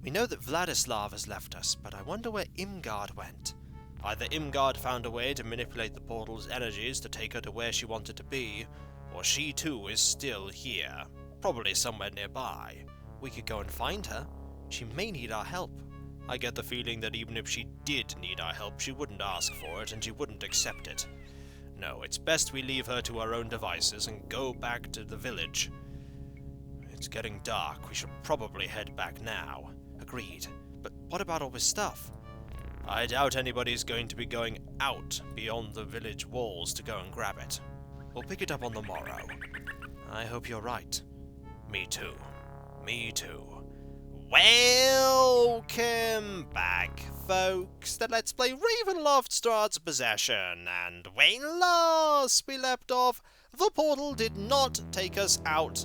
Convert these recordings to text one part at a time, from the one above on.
We know that Vladislav has left us, but I wonder where Imgard went. Either Imgard found a way to manipulate the portal's energies to take her to where she wanted to be, or she too is still here, probably somewhere nearby. We could go and find her. She may need our help. I get the feeling that even if she did need our help, she wouldn't ask for it and she wouldn't accept it. No, it's best we leave her to her own devices and go back to the village. It's getting dark. We should probably head back now. Agreed. But what about all this stuff? I doubt anybody's going to be going out beyond the village walls to go and grab it. We'll pick it up on the morrow. I hope you're right. Me too. Me too. Welcome back, folks, to Let's Play Ravenloft Strahd's Possession, and when last we left off, the portal did not take us out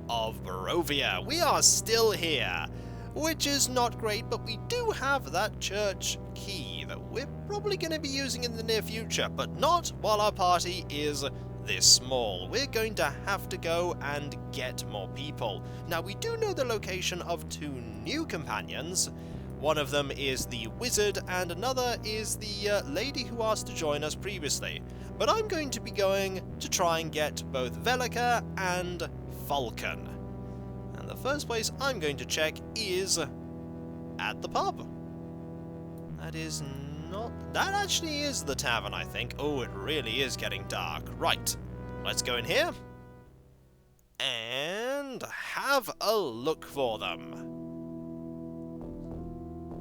of Barovia. We are still here, which is not great, but we do have that church key that we're probably going to be using in the near future, but not while our party is this small. We're going to have to go and get more people. Now, we do know the location of two new companions. One of them is the wizard, and another is the lady who asked to join us previously. But I'm going to be going to try and get both Velika and Falkhan. And the first place I'm going to check is at the pub. That actually is the tavern, I think. Oh, it really is getting dark. Right, let's go in here and have a look for them.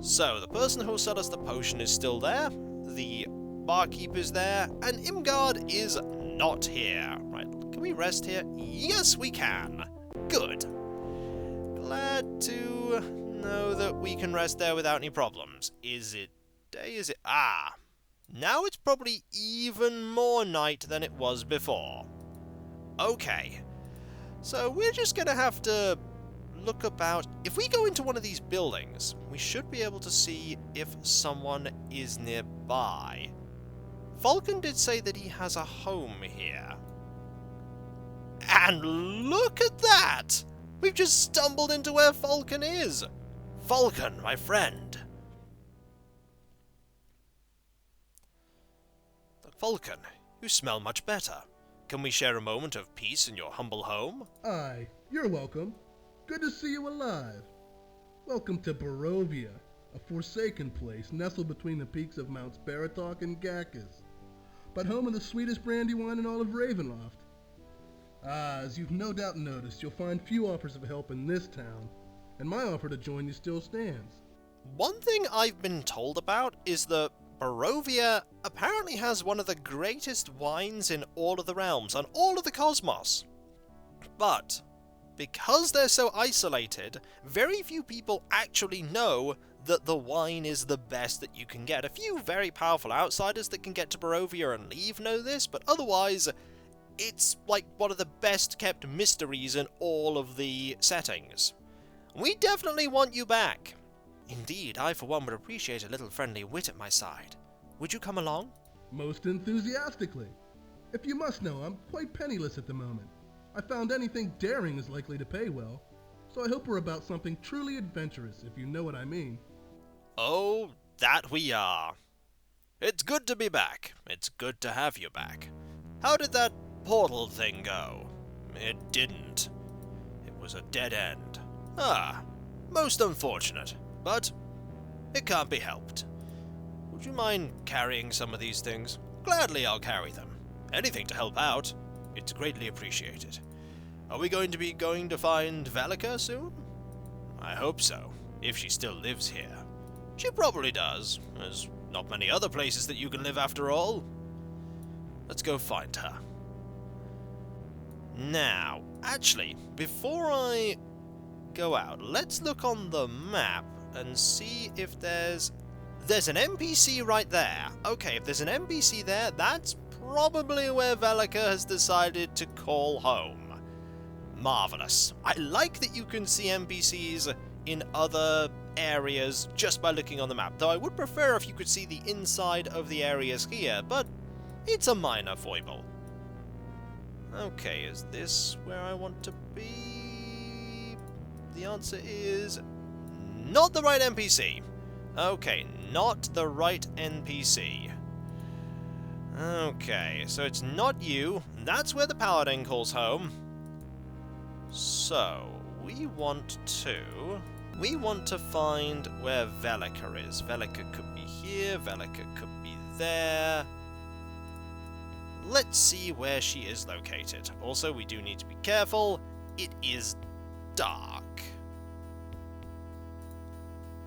So, the person who will sell us the potion is still there, the barkeeper's there, and Imgard is not here. Right, can we rest here? Yes, we can. Good. Glad to know that we can rest there without any problems. Is it day? Is it? Ah! Now it's probably even more night than it was before. Okay. So we're just gonna have to look about. If we go into one of these buildings, we should be able to see if someone is nearby. Falkhan did say that he has a home here. And look at that! We've just stumbled into where Falkhan is. Falkhan, my friend. Falkhan, you smell much better. Can we share a moment of peace in your humble home? Aye, you're welcome. Good to see you alive. Welcome to Barovia, a forsaken place nestled between the peaks of Mounts Baratok and Gakis, but home of the sweetest brandy wine in all of Ravenloft. As you've no doubt noticed, you'll find few offers of help in this town, and my offer to join you still stands. One thing I've been told about is that Barovia apparently has one of the greatest wines in all of the realms and all of the cosmos. But because they're so isolated, very few people actually know that the wine is the best that you can get. A few very powerful outsiders that can get to Barovia and leave know this, but otherwise it's like one of the best kept mysteries in all of the settings. We definitely want you back. Indeed, I for one would appreciate a little friendly wit at my side. Would you come along? Most enthusiastically. If you must know, I'm quite penniless at the moment. I found anything daring is likely to pay well, so I hope we're about something truly adventurous, if you know what I mean. Oh, that we are. It's good to be back. It's good to have you back. How did that portal thing go? It didn't. It was a dead end. Ah, most unfortunate. But it can't be helped. Would you mind carrying some of these things? Gladly I'll carry them. Anything to help out. It's greatly appreciated. Are we going to find Velika soon? I hope so, if she still lives here. She probably does. There's not many other places that you can live after all. Let's go find her. Now, actually, before I go out, let's look on the map and see if there's an NPC right there. Okay, if there's an NPC there, that's probably where Velika has decided to call home. Marvelous. I like that you can see NPCs in other areas just by looking on the map, though I would prefer if you could see the inside of the areas here, but it's a minor foible. Okay, is this where I want to be? The answer is Not the right NPC. Okay, not the right NPC. Okay, so it's not you. That's where the paladin calls home. So, we want to find where Velika is. Velika could be here, Velika could be there. Let's see where she is located. Also, we do need to be careful. It is dark.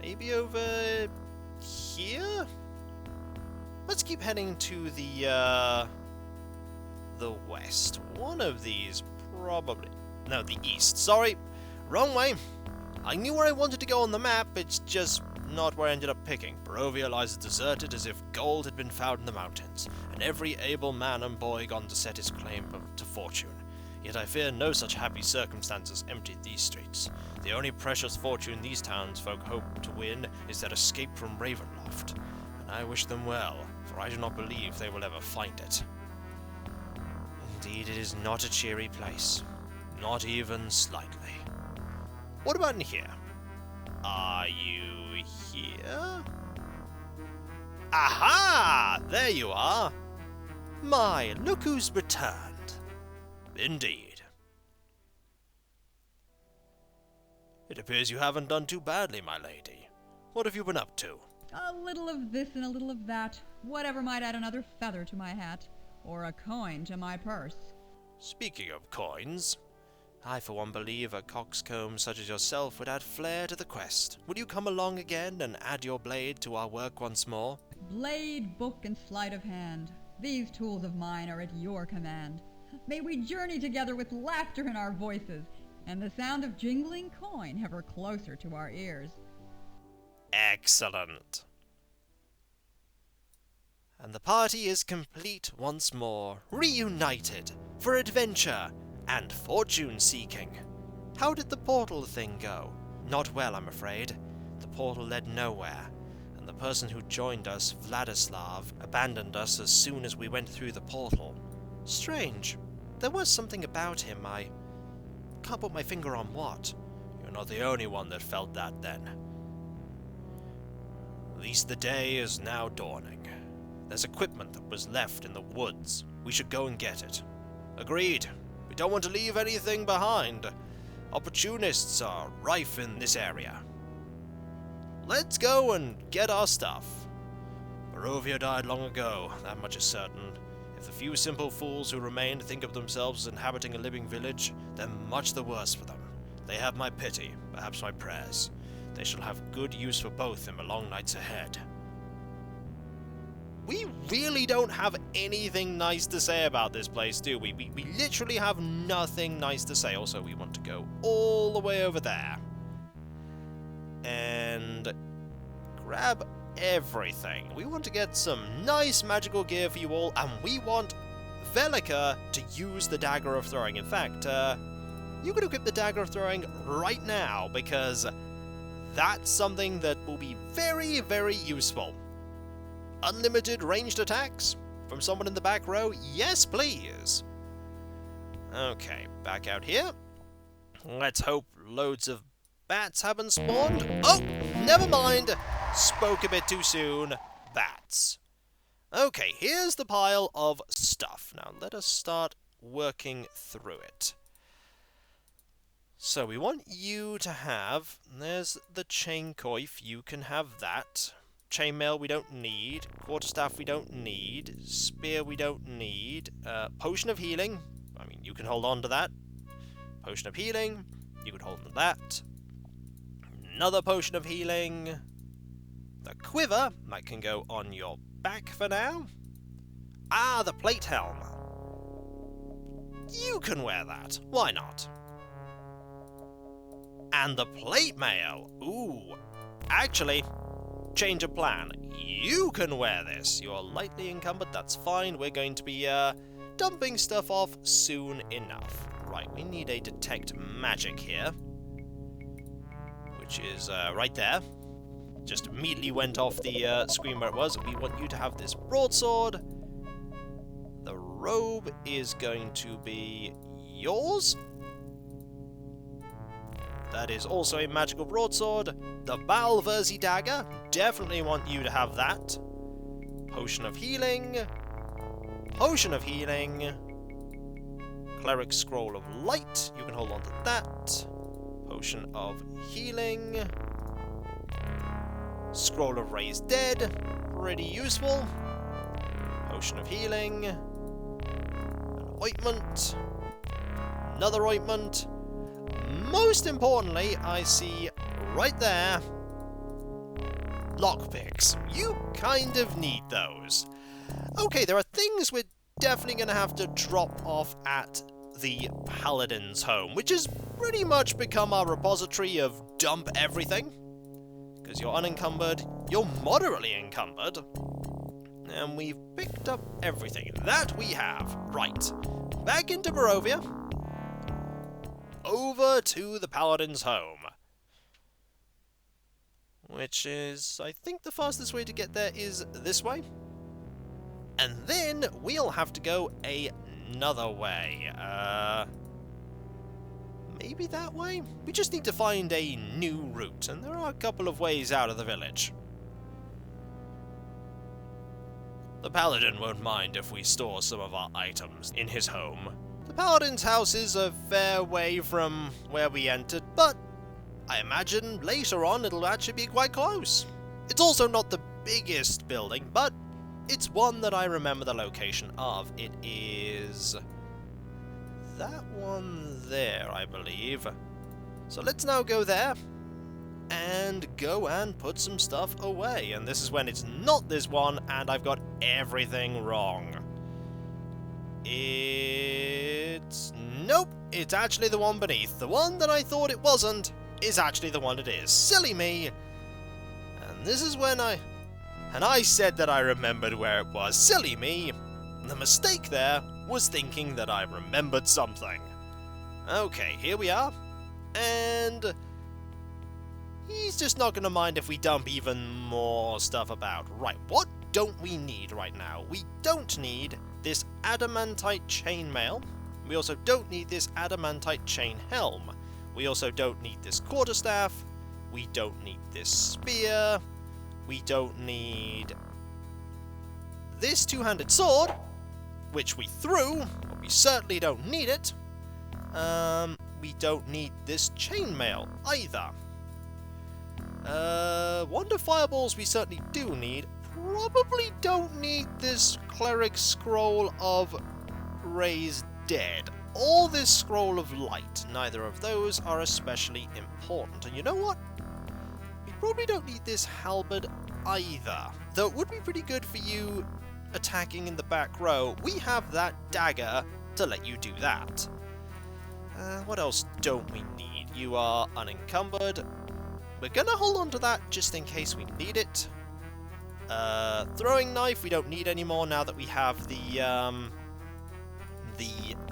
Maybe over here? Let's keep heading to the west. One of these probably... No, the east. Sorry, wrong way. I knew where I wanted to go on the map, it's just not where I ended up picking. Barovia lies deserted as if gold had been found in the mountains, and every able man and boy gone to set his claim to fortune. Yet I fear no such happy circumstances emptied these streets. The only precious fortune these townsfolk hope to win is their escape from Ravenloft, and I wish them well, for I do not believe they will ever find it. Indeed, it is not a cheery place. Not even slightly. What about in here? Are you here? Aha! There you are! My, look who's returned. Indeed. It appears you haven't done too badly, my lady. What have you been up to? A little of this and a little of that. Whatever might add another feather to my hat. Or a coin to my purse. Speaking of coins, I for one believe a coxcomb such as yourself would add flair to the quest. Would you come along again and add your blade to our work once more? Blade, book, and sleight of hand. These tools of mine are at your command. May we journey together with laughter in our voices, and the sound of jingling coin ever closer to our ears. Excellent. And the party is complete once more, reunited for adventure and fortune-seeking. How did the portal thing go? Not well, I'm afraid. The portal led nowhere, and the person who joined us, Vladislav, abandoned us as soon as we went through the portal. Strange. There was something about him, I can't put my finger on what. You're not the only one that felt that, then. At least the day is now dawning. There's equipment that was left in the woods. We should go and get it. Agreed. We don't want to leave anything behind. Opportunists are rife in this area. Let's go and get our stuff. Barovia died long ago, that much is certain. If the few simple fools who remained think of themselves as inhabiting a living village, then much the worse for them. They have my pity, perhaps my prayers. They shall have good use for both in the long nights ahead. We really don't have anything nice to say about this place, do we? We literally have nothing nice to say. Also, we want to go all the way over there. And grab everything. We want to get some nice magical gear for you all, and we want Velika to use the Dagger of Throwing. In fact, you can equip the Dagger of Throwing right now, because that's something that will be very, very useful. Unlimited ranged attacks from someone in the back row? Yes, please. Okay, back out here. Let's hope loads of bats haven't spawned. Oh, never mind. Spoke a bit too soon. Bats. Okay, here's the pile of stuff. Now, let us start working through it. So, we want you to have... There's the chain coif. You can have that. Chainmail we don't need. Quarterstaff we don't need. Spear we don't need. Potion of healing. I mean, you can hold on to that. Potion of healing. You could hold on to that. Another potion of healing. The quiver. That can go on your back for now. Ah, the plate helm. You can wear that. Why not? And the plate mail. Ooh. Actually... change of plan. You can wear this. You're lightly encumbered, that's fine. We're going to be dumping stuff off soon enough. Right, we need a detect magic here. Which is right there. Just immediately went off the screen where it was. We want you to have this broadsword. The robe is going to be yours. That is also a magical broadsword. The Balverzi dagger, definitely want you to have that. Potion of healing. Potion of healing. Cleric Scroll of Light, you can hold on to that. Potion of healing. Scroll of Raised Dead, pretty useful. Potion of healing. An ointment. Another ointment. Most importantly, I see right there, lockpicks. You kind of need those. Okay, there are things we're definitely going to have to drop off at the Paladin's home, which has pretty much become our repository of dump everything. Because you're unencumbered, you're moderately encumbered, and we've picked up everything. That we have. Right. Back into Barovia. Over to the Paladin's home. Which is, I think the fastest way to get there is this way. And then we'll have to go another way. Maybe that way? We just need to find a new route, and there are a couple of ways out of the village. The Paladin won't mind if we store some of our items in his home. The Paladin's house is a fair way from where we entered, but I imagine later on it'll actually be quite close. It's also not the biggest building, but it's one that I remember the location of. It is that one there, I believe. So let's now go there and go and put some stuff away. And this is when it's not this one and I've got everything wrong. Nope, it's actually the one beneath. The one that I thought it wasn't is actually the one it is. Silly me. And this is when I said that I remembered where it was. Silly me. The mistake there was thinking that I remembered something. Okay, here we are. And he's just not going to mind if we dump even more stuff about. Right, what don't we need right now? We don't need this adamantite chainmail. We also don't need this adamantite chain helm. We also don't need this quarterstaff. We don't need this spear. We don't need this two-handed sword, which we threw, but we certainly don't need it. We don't need this chainmail either. Wonder fireballs we certainly do need. Probably don't need this cleric scroll of raised dead. Or this scroll of light. Neither of those are especially important. And you know what? We probably don't need this halberd either. Though it would be pretty good for you attacking in the back row. We have that dagger to let you do that. What else don't we need? You are unencumbered. We're gonna hold on to that just in case we need it. Throwing knife we don't need anymore now that we have the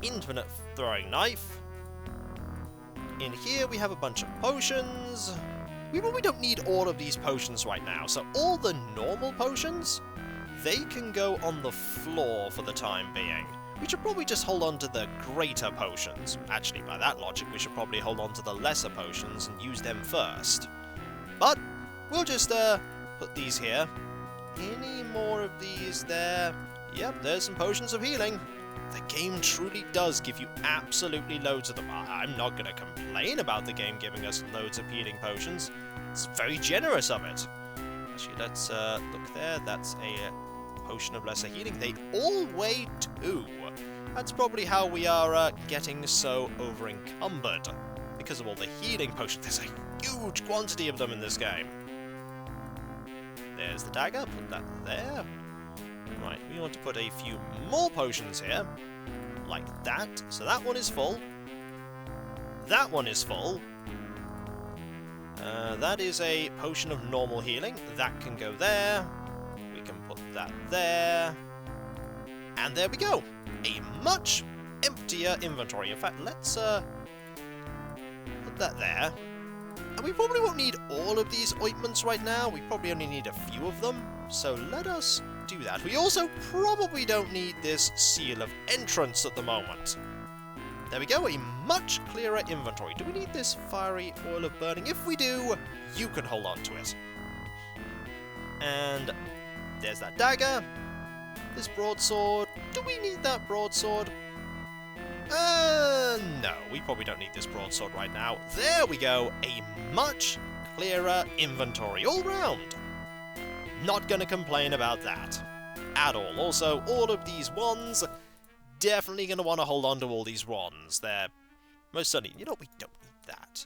infinite throwing knife. In here we have a bunch of potions. We probably don't need all of these potions right now, so all the normal potions, they can go on the floor for the time being. We should probably just hold on to the greater potions. Actually, by that logic, we should probably hold on to the lesser potions and use them first. But we'll just put these here. Any more of these there? Yep, there's some potions of healing. The game truly does give you absolutely loads of them. I'm not going to complain about the game giving us loads of healing potions. It's very generous of it. Actually, let's look there. That's a potion of lesser healing. They all weigh 2. That's probably how we are getting so over-encumbered. Because of all the healing potions. There's a huge quantity of them in this game. There's the dagger. Put that there. Right, we want to put a few more potions here. Like that. So that one is full. That one is full. That is a potion of normal healing. That can go there. We can put that there. And there we go. A much emptier inventory. In fact, let's put that there. And we probably won't need all of these ointments right now. We probably only need a few of them. So let us do that. We also probably don't need this seal of entrance at the moment. There we go, a much clearer inventory. Do we need this fiery oil of burning? If we do, you can hold on to it. And there's that dagger. This broadsword. Do we need that broadsword? No, we probably don't need this broadsword right now. There we go, a much clearer inventory all round. Not gonna complain about that at all. Also, all of these wands, definitely gonna want to hold on to all these wands. They're most certainly, you know, we don't need that.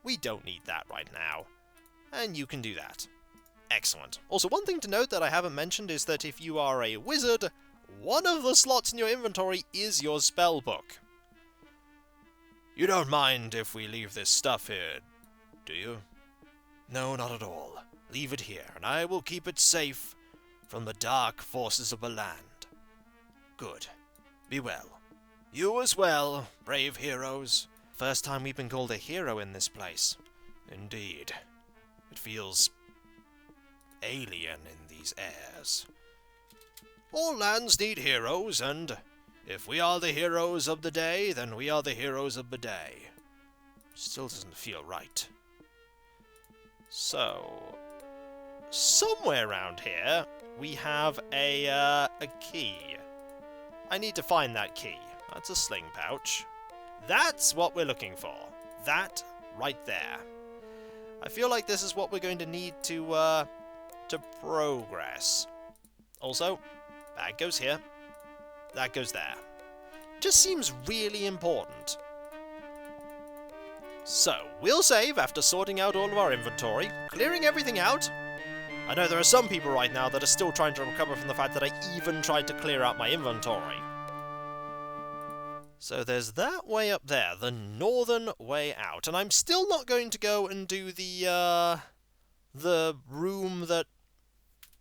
We don't need that right now. And you can do that. Excellent. Also, one thing to note that I haven't mentioned is that if you are a wizard, one of the slots in your inventory is your spell book. You don't mind if we leave this stuff here, do you? No, not at all. Leave it here, and I will keep it safe from the dark forces of the land. Good. Be well. You as well, brave heroes. First time we've been called a hero in this place. Indeed. It feels alien in these airs. All lands need heroes, and if we are the heroes of the day, then we are the heroes of the day. Still doesn't feel right. So, somewhere around here, we have a key. I need to find that key. That's a sling pouch. That's what we're looking for. That right there. I feel like this is what we're going to need to progress. Also, that goes here. That goes there. Just seems really important. So, we'll save after sorting out all of our inventory, clearing everything out. I know there are some people right now that are still trying to recover from the fact that I even tried to clear out my inventory. So there's that way up there, the northern way out, and I'm still not going to go and do the room that...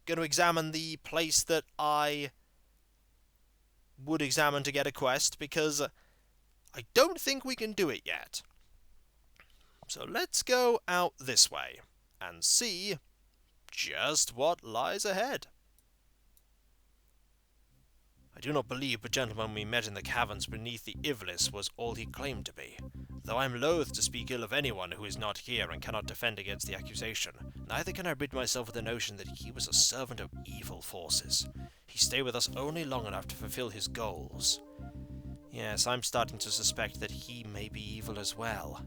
going to examine the place that I would examine to get a quest, because I don't think we can do it yet. So let's go out this way and see just what lies ahead. I do not believe the gentleman we met in the caverns beneath the Ivlis was all he claimed to be, though I am loath to speak ill of anyone who is not here and cannot defend against the accusation. Neither can I rid myself of the notion that he was a servant of evil forces. He stayed with us only long enough to fulfill his goals. Yes, I'm starting to suspect that he may be evil as well.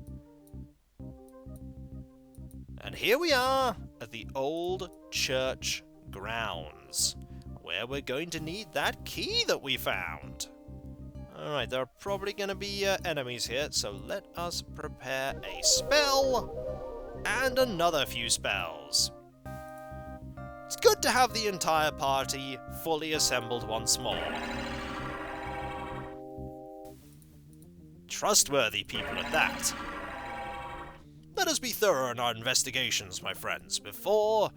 And here we are at the old church grounds, where we're going to need that key that we found. Alright, there are probably going to be enemies here, so let us prepare a spell and another few spells. It's good to have the entire party fully assembled once more. Trustworthy people at that. Let us be thorough in our investigations, my friends, before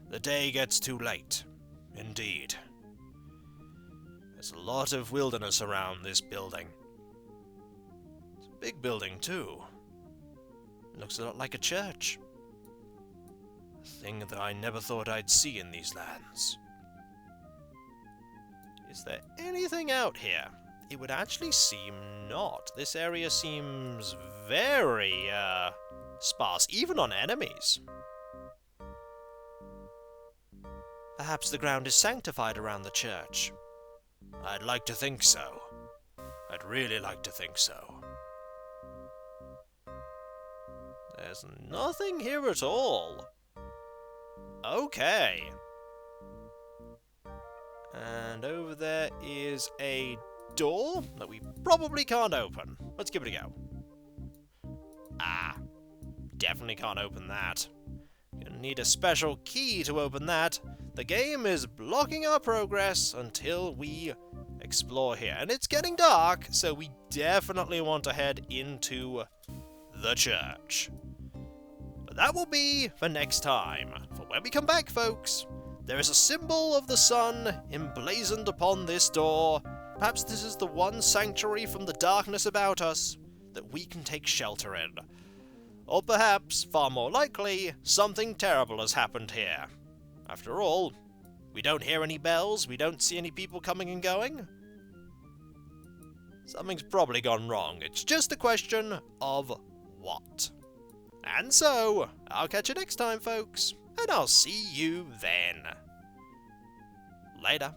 the day gets too late. Indeed. There's a lot of wilderness around this building. It's a big building, too. It looks a lot like a church. A thing that I never thought I'd see in these lands. Is there anything out here? It would actually seem not. This area seems very, sparse, even on enemies. Perhaps the ground is sanctified around the church. I'd like to think so. I'd really like to think so. There's nothing here at all. Okay. And over there is a door that we probably can't open. Let's give it a go. Ah. Definitely can't open that. Gonna need a special key to open that. The game is blocking our progress until we explore here. And it's getting dark, so we definitely want to head into the church. But that will be for next time. For when we come back, folks, there is a symbol of the sun emblazoned upon this door. Perhaps this is the one sanctuary from the darkness about us that we can take shelter in. Or perhaps, far more likely, something terrible has happened here. After all, we don't hear any bells, we don't see any people coming and going. something's probably gone wrong. It's just a question of what. And so, I'll catch you next time, folks, and I'll see you then. Later.